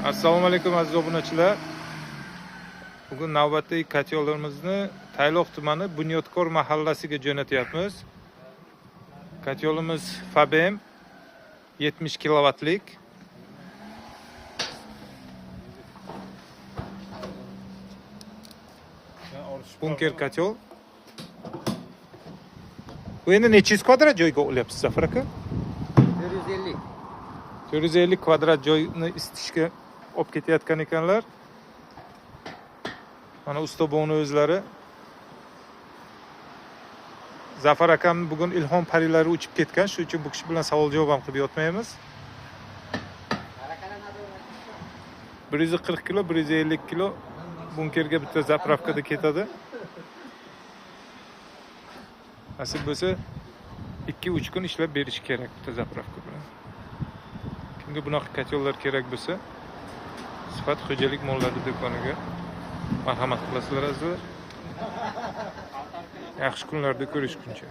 Assalomu alaykum aziz obunachilar. Bugun navbatdagi kotyollarimizni Tayloq tumani Bunyodkor mahallasiga jo'natyapmiz. Kotyolimiz Fabem 70 kilovatlik. Bunker kotyol. Bu endi necha yuz kvadrat joyga olyapsiz Zafar aka? 450. 450 kvadrat joyni isitishga olib ketayotgan ekanlar. Mana usta bo'g'ni o'zlari. Zafar akam bugun ilhom parilari uchib ketgan, shuning uchun bu kishi bilan savol-javob ham qilib yotmaymiz. 140 kilo, 150 kilo bunkerga bitta zapravkada ketadi. Nasib bo'lsa 2-3 kun ishlab berish kerak bitta zapravka bilan. Kimga bunaqa kotyollar kerak bo'lsa, Sifat xo'jalik mollari do'koniga marhamat qilasizlar azizlar. Yaxshi kunlarda ko'rishguncha.